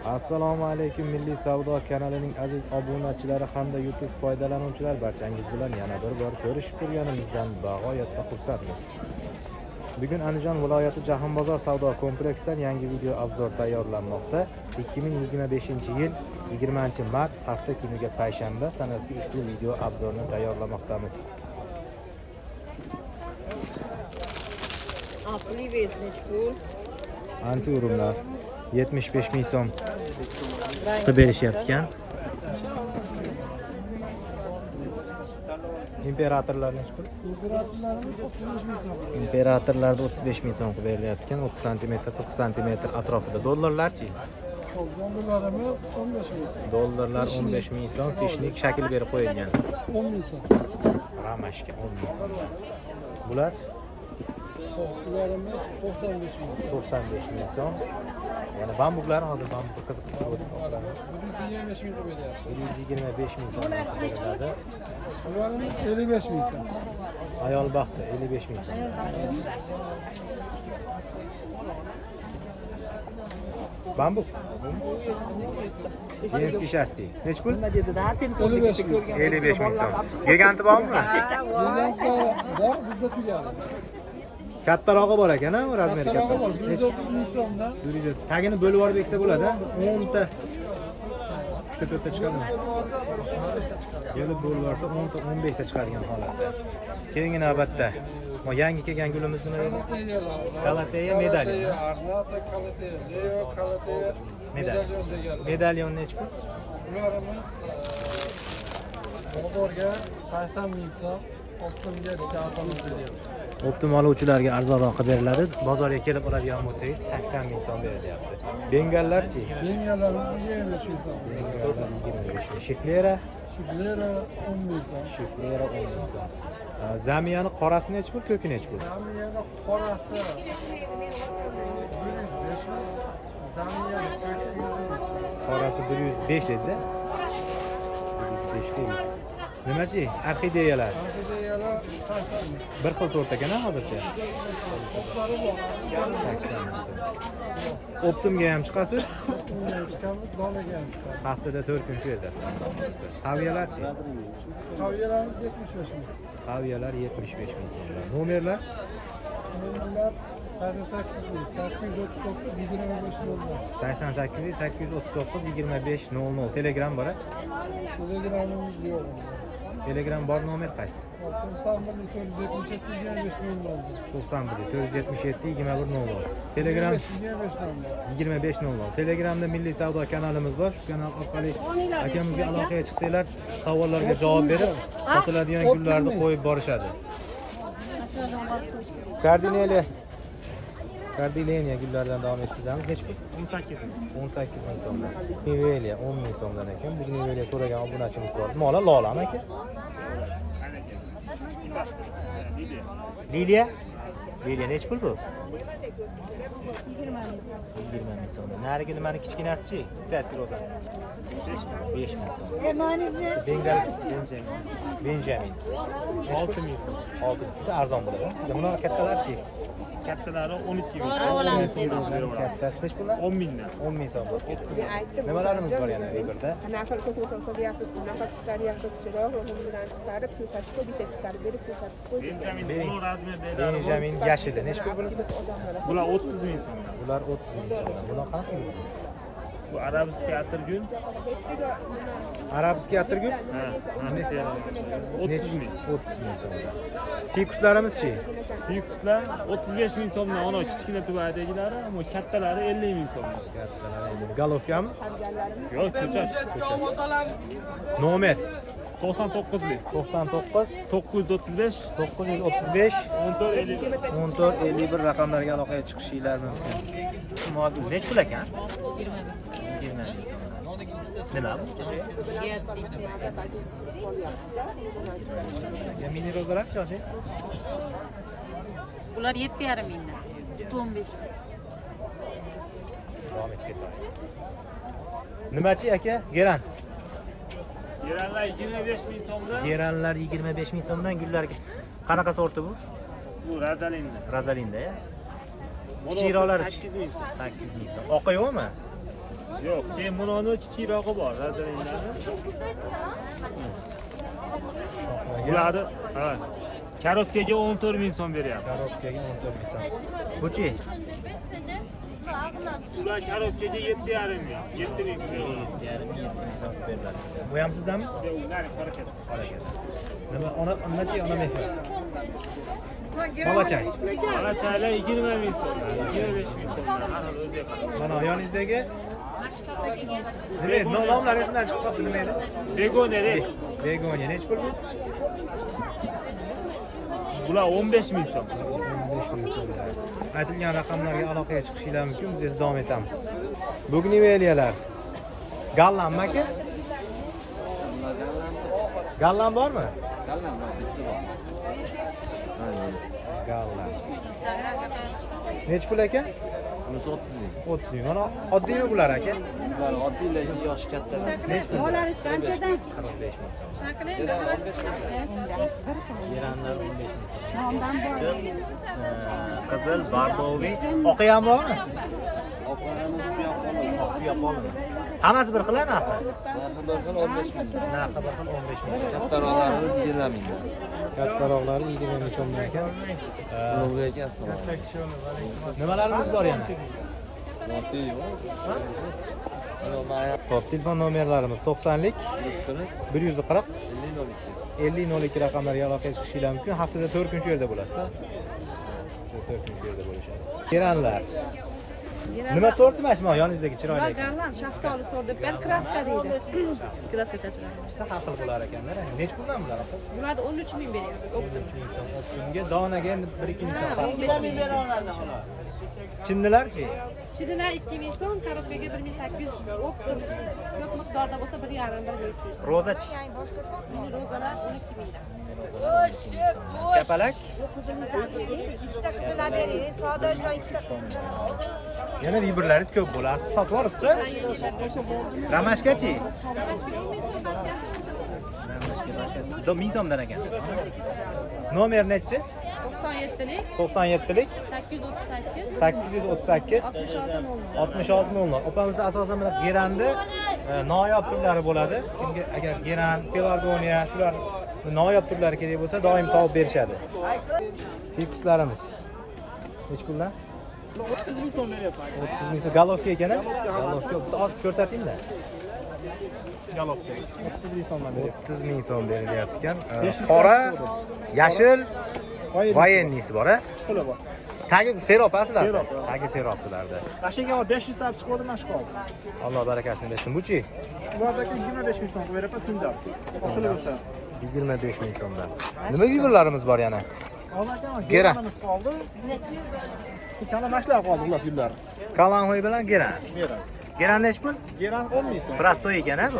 Assalomu alaykum Milliy savdo kanalining aziz obunachilari hamda YouTube foydalanuvchilar, barchangiz bilan yana bir bor ko'rishib turganimizdan bag'oyatda xursandmiz. Bugun Andijon viloyati Jahonbozor savdo kompleksidan yangi video obzor tayyorlanmoqda. 2025-yil 20-mart hafta kuniga payshanba sanasiga ushbu video obzorni tayyorlamoqdamiz. Anti urumlar 75 ming so'm qilib berishyapti. Imperatorlar necha pul? Imperatorlarda 35 ming so'm qilib berilyapti. 30 cm, 40 cm atrofida. Dollarlarchi? Dollarlarimiz 15 ming so'm. Dollarlar 15 ming so'm, fishnik shakl berib qo'yilgan. 10 ming so'm. Ramashka 10 ming so'm. Bular So'xlarimiz 95 ming so'm. 95 ming so'm. Yani bambuklar hozir bambuk qiziq. 125 ming beryapti. 125 ming so'm beriladi. Ularimiz 55 ming so'm. Ayol baxti 55 ming so'm. Bambuk. Yenski shasti. Necha pul? 55 ming so'm. 55 ming so'm. Giganti bormi? Gigantda bor, bizda tugadi. Kattarog'i bor ekan-a, razmeri katta. Kattaroq bor, 130 ming so'mdan. Tagini bo'lib olib eksa bo'ladi, 10 ta. 3 ta 4 ta chiqadimi? Kelib bo'lib olsa 10 ta 15 ta chiqadigan holatda. Keyingi navbatda yangi kelgan gulimiz nima edi? Kalateya medalyon. Arnata kalateya, Leo kalateya, medalyon deganlar. Medalyon necha pul? Ularimiz bozorga 80 ming so'm, optimga arzon beryapti. Optim oluvchilarga arzonroq beriladi. Bozorga kelib oladigan bo'lsangiz 80 ming so'm berilyapti. Bengallarchi? Bengallarimiz 25 ming so'm. Bengallar 25 ming. Shiflera? Shiflera 10 ming so'm. Shiflera 10 ming so'm. Zamiyani qorasi necha pul, ko'ki necha pul? Zamiyani qorasi 105 ming. Zamiyani ko'ki 100 ming so'm. Qorasi 105 dedi. 105 deymiz. Nimachi? Orxideyalar. Orxideyalar 80 ming. Bir xil to'rt ekan hozircha. Oqlari bor. 80 ming so'm. Optimga ham chiqasiz. Chiqamiz, donaga ham chiqamiz. Haftada 4 kun ketasiz. Haviyalarchi? Haviyalarimiz 75 ming. Haviyalar 75 ming so'm. Nomerlar? Nomerlar 88 ming, 839 25 00. 88 839 25 00. Telegram bor. Telegramimiz yo'q. Telegram bor, nomer qaysi? 91 477 25 00. 91 477 21 00. Telegram 25 00. Telegramda Milliy savdo kanalimiz bor. Shu kanal orqali akamizga aloqaga chiqsanglar, savollarga javob berib, sotiladigan gullarni qo'yib borishadi. Kardinaliya gullardan davom ettiramiz. Necha pul? 18 ming. 18 ming so'mdan. Niveliya 10 ming so'mdan ekan. Bu Niveliya so'ragan obunachimiz bor. Mola Lolami aka? Liliya necha pul bu? 20 ming so'm. 20 ming so'm. Narigi nimani kichkinasichi? Bittasi ro'za. 5 ming so'm. Ermanizni Bengal Benjamin 6 ming so'm. 6 bitta arzon bo'ladi. Sizda bunaqa kattalarchi? Kattalari 12 ming so'm. Kattasi necha pullar? 10 mingdan. 10 ming so'm. Nimalarimiz bor yana Viberda? Nafar ko'proq so'rayapsiz, nafar chiqaryapsiz, chiroq bilan chiqarib, ko'rsatib, bitta chiqarib berib ko'rsatib qo'ying. Benjamin to'liq razmerdagi. Benjamin yashili necha pul bunisi? Bular 30 ming so'mdan. Bular 30 ming so'mdan. Bunaqa qanaqa? Bu arabskiy atirgul. Arabskiy atirgul? Ha, Rossiya. 30 ming. 30 ming so'mdan. Fikuslarimiz-chi? Fikuslar 35 ming so'mdan, ana kichkina tug'adagilari, ammo kattalari 50 ming so'mdan. Kattalar Golovkami? Yo'q, ko'chat. Nomer 99 ming. 99 935 935 14 50. 1451 raqamlarga aloqaga chiqishinglar mumkin. Modul necha pul ekan? 20 ming so'm. Nima bu? Ya mini rozalar-chi hozir? ular 7,5 mingdan. 15 ming. Davom etib ketadi. Nimachi aka? Geran. Geranlar 25 ming so'mdan. Geranlar 25 ming so'mdan, gullarga qanaqa sorti bu? Bu Razalinda. Razalinda ya. Kichikroqlari 8 ming so'm. 8 ming so'm. Oqa yo'qmi? Yo'q, keyin bunoni kichikrog'i bor, razalinglarni. Bularni, ha. Karotkaga 14 ming so'm beryapti. Korobkaga 14 ming so'm. Buchi? Ular karotkaga 7,5 ming, 7 ming. 7,5 ming so'm beriladi. Bu ham sizdami? Ular harakat. Nima onachi, ona mehr. Bolachang. Bolachanglar 20 ming so'm, 25 ming so'm. Har xil o'ziga qarab. Mana yoningizdagi nima nomlar esimdan chiqib qoldi, nima edi? Begona Rex. Begonya nechi pul bu? Bular 15 ming so'm. 15 ming so'm. Aytilgan raqamlarga aloqaga chiqishinglar mumkin, biz davom etamiz. Bugniveliyalar. Gallanmi aka? Gallan bormi? Gallan. Nechi pul aka? Bunisi 30 ming. 30 ming. Mana oddiymi bular aka? Bular oddiy lekin yoshi katta. Nechi pul? Ular stansiyadan 45 ming so'm. Yeranlar 15 ming so'm. nomdan bor. Qizil, bardoviy. Oqi ham bormi? Oqlarimiz bu yoqda. Oqi ham bormi? Hammasi bir xil narxi. Narxi bir xil 15 ming. Narxi bir xil 15 ming so'm. Kattaroqlarimiz 20 ming. Kattaroqlari 20 ming so'mdan ekan. Ulug'bek aka assalomu Nimalarimiz bor yana? alaykum. Xo'p, telefon nomerlarimiz 90lik 140 5002 raqamlarga aloqaga chiqishinglar mumkin. Haftada 4 kun shu yerda bo'lasiz. 4 kun shu yerda bo'lishadi. Keranlar. Nima torti mana shu yoningizdagi chiroyli ekan. Gallan, shaftoli sordi. Ben kraska deydi. Kraska chachilar. Ishda haqil bo'lar ekanlar. Necha puldan bular? Bularda 13 ming beryapti. O'pdim. Kunga donaga 1-2 ming so'm. 15 ming. Chindilar-chi? Chidilar 2 ming so'm, karobkaga 1800 o'pdim. Ko'p miqdorda bo'lsa 1,5-1,500. Ro'zachi. Mini rozalar 12 mingdan. Kapalak? Ikkita qizlar bering, soda joy ikkita. Yana vibrlaringiz ko'p bo'lasiz. Sotib olibsiz? Ramashkachi? Do 1000 so'mdan ekan. Nomer nechi? 97lik 97lik 838 838 6600. Opamizda asosan mana gerandi noyob turlari bo'ladi. Kimga agar geran, pelargoniya shular noyob turlari kerak bo'lsa, doim topib berishadi. Fikslarimiz. Nech puldan? 30 ming so'm beryapman. 30 ming so'm galovka ekan-a? Galovka. Bitta ochib ko'rsating-da. Galovka 30 ming so'mdan beryapman. 30 ming so'm berilyapti ekan. Qora, yashil, voyennisi bor-a? Puli bor. Tagi serop-a-sizlar? Serop. Tagi serop-sizlarda. Mashinaga 500 tab chiqdi, mana shu qoldi. Alloh barakasini bersin. Buchi? Ulardagi 25 ming so'm beryapman, sindar. Asli bo'lsa. 25 ming so'mdan. Nima vibrlarimiz bor yana? Oldin Gera. qoldi. Ikkala mashlar qoldi ular yillar. Kalanhoy bilan geran. Gera. Geran nech pul? Geran 10 ming so'm. Prostoy ekan-a bu.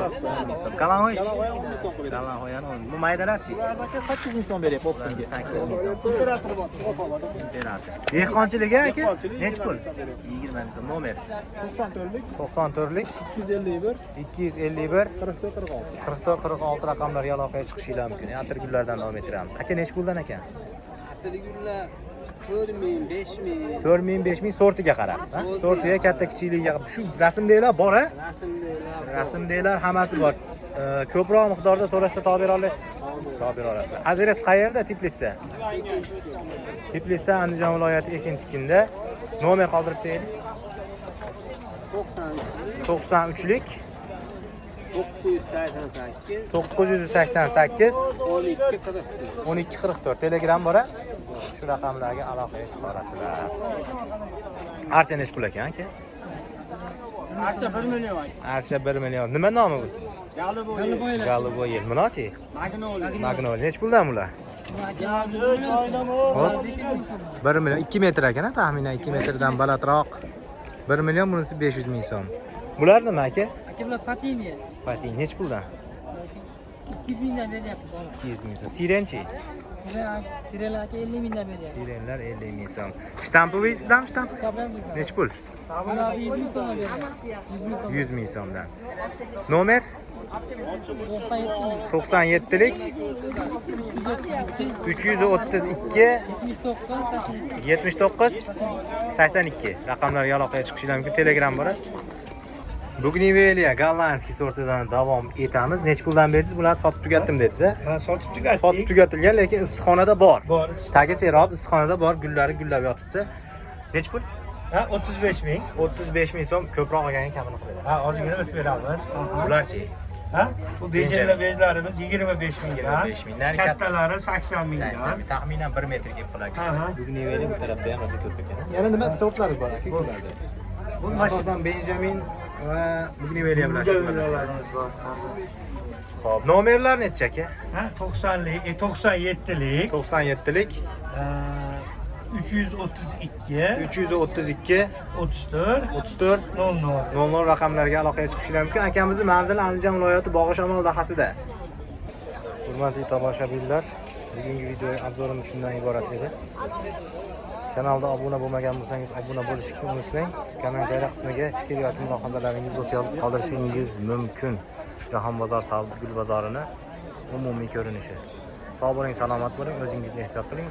Kalanhoy. Galovka 10 ming so'm qo'ydi. Kalanhoy ham 10. Bu maydalarchi? Ulardagi 8 ming so'm beryapti o'ptimga. 8 ming so'm. Temperatura bor. Imperator. Dehqonchilik aka? Dehqonchilik Nech pul? 20 20 ming so'm. Nomer 94lik 94lik 251 251 44 46. 44 46 raqamlarga aloqaga chiqishinglar mumkin. Atirgullardan davom ettiramiz. Aka nech puldan ekan? Atirgullar 4000, 5000. 4000 5000 sortiga qarab, ha? Sortiga katta kichikligiga qarab. Shu rasmdagilar bor-a? Rasmdagilar hammasi bor. Ko'proq miqdorda so'rashsa topib bera olasiz. Topib bera olasiz. Adres qayerda? Tiflisda. Tiflisda, Andijon viloyati Ekin-Tikinda. Nomer qoldirib beraylik. 93lik 988 988 1244. 1244 Telegram bor-a? Shu raqamlarga aloqaga chiqa olasizlar. Archa nech pul ekan aka? Archa 1 million. Archa 1 million. Nima nomi bu? Galiboylar. Galiboyel. Bunachi? Magnoli. Magnoli. Nech puldan bular? Hop. 1 million 2 metr ekan-a, taxminan 2 metrdan balandroq. 1 million bunisi 500 ming so'm. Bular nima aka? Bular Fatiniya. Fatin nech puldan? 200 mingdan beryapti. 200 ming so'm. Sirenchi? Sirelarga 50 mingdan beryapti. Sirenlar 50 ming so'm. Shtampoviy sizdami shtamp? Nech pul? Bular 100 ming so'mdan beryapti. 100 ming so'mdan. Nomer 97 ming. 97lik 332 79 82 raqamlarga aloqaga chiqishinglar mumkin. Telegram bor. Bugniveliya gollandskiy sortidan davom etamiz. Necha puldan berdingiz? Bularni sotib tugatdim dedingiz, a? Ha, sotib tugatdik. Sotib tugatilgan, lekin issiqxonada bor. Bor. Tagi serob issiqxonada bor, gullari gullab yotibdi. Necha pul? Ha, 35 ming. 35 ming so'm, ko'proq olganga kamini qilamiz. Ha, ozgina o'tib beramiz. Bularchi? Ha, bu bezlarimiz 25 mingdan. 25 mingdan. Kattalari 80 mingdan. Taxminan 1 metrga pul Ha, ha. Bugniveli bu tarafda ham o'zi ko'p ekan. Yana nima sortlari bor aka bularda? Bu asosan Benjamin va Bugniveliya bilan shug'ullanasiz. bor. Xo'p, nomerlar necha aka? Ha, 90lik, 97lik, 97lik 332, 332 34, 34 00. 00 raqamlarga aloqaga chiqishingiz mumkin. Akamizni manzili Andijon viloyati Bog'ishamol dahasida. Hurmatli tomoshabinlar, bugungi video obzorimiz shundan iborat edi. Kanalda obuna bo'lmagan bo'lsangiz obuna bo'lishni unutmang. Kommentariya qismiga fikr yoki mulohazalaringiz bo'lsa yozib qoldirishingiz mumkin. Jahonbozor savdo gul bozorini umumiy ko'rinishi. Sog' bo'ling, salomat bo'ling, o'zingizni ehtiyot qiling.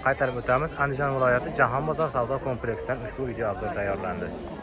Qaytarib o'tamiz. Andijon viloyati Jahonbozor savdo kompleksidan ushbu video obzor tayyorlandi.